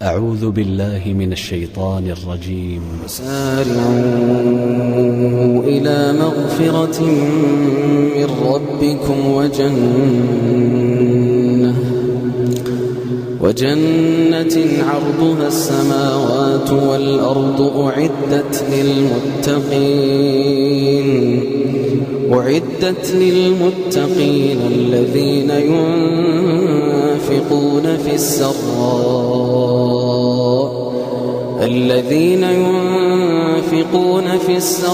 أعوذ بالله من الشيطان الرجيم. سارعوا إلى مغفرة من ربكم وجنة عرضها السماوات والأرض أعدت للمتقين الذين ينفقون في السراء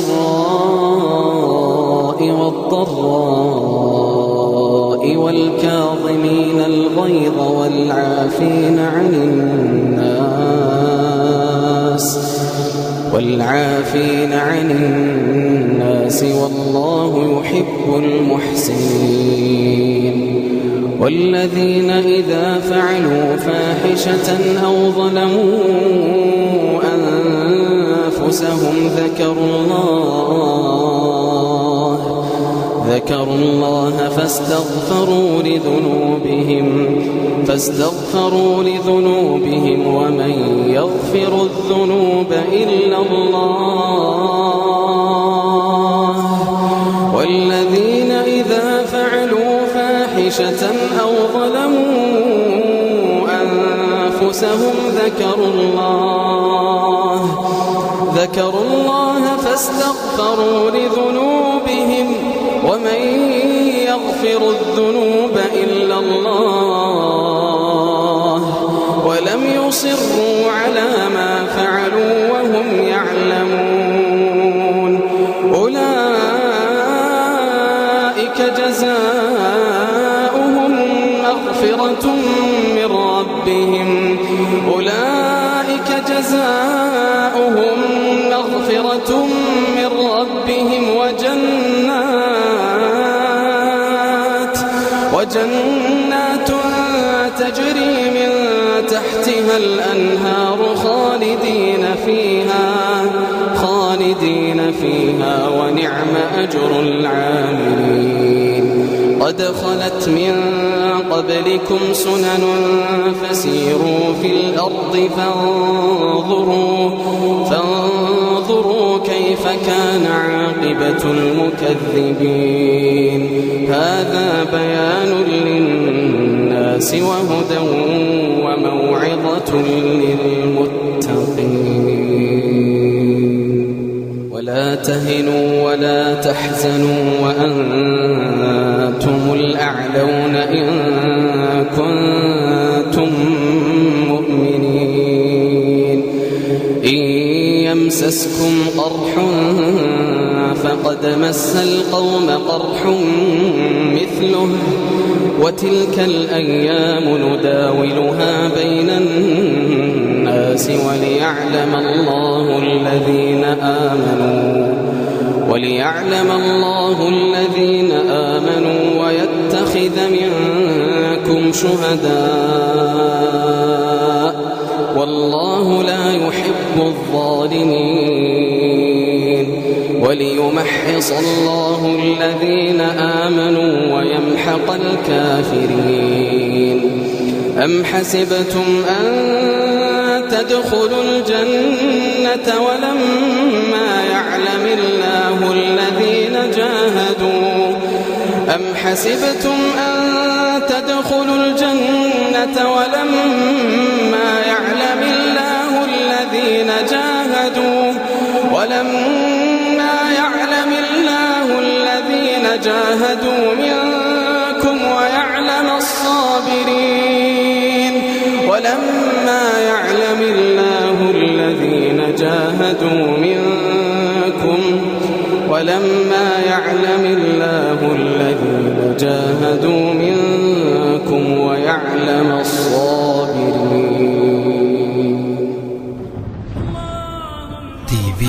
والضراء والكاظمين الغيظ والعافين عن الناس والله يحب المحسنين. والذين إذا فعلوا فاحشة أو ظلموا أنفسهم ذكروا الله فاستغفروا لذنوبهم ومن يغفر الذنوب إلا الله. والذين إذا فعلوا فاحشة أو ظلموا أنفسهم ذكروا الله فاستغفروا لذنوبهم ومن يغفر الذنوب إلا الله ولم يصروا على ما فعلوا وهم يعلمون. أولئك جزاؤهم مغفرة من ربهم وجنات تجري من تحتها الأنهار خالدين فيها ونعم أجر العاملين. قد خلت من قبلكم سنن فسيروا في الأرض فانظروا كيف كان عاقبة المكذبين. هذا بيان للناس وهدى وموعظة للمتقين. ولا تهنوا ولا تحزنوا وأنتم الأعلون إن كنتم مؤمنين. إن يمسسكم قرح فقد مس القوم قرح مثله وتلك الأيام نداولها بين الناس وليعلم الله الذين آمنوا ويتخذ منكم شهداء والله لا يحب الظالمين. وليمحص الله الذين آمنوا ويمحق الكافرين. أم حسبتم أن تدخلوا الجنة ولما يعلم الله الذين جاهدوا منكم ويعلم الصابرين. ولما يعلم الله الذين جاهدوا منكم ويعلم الصابرين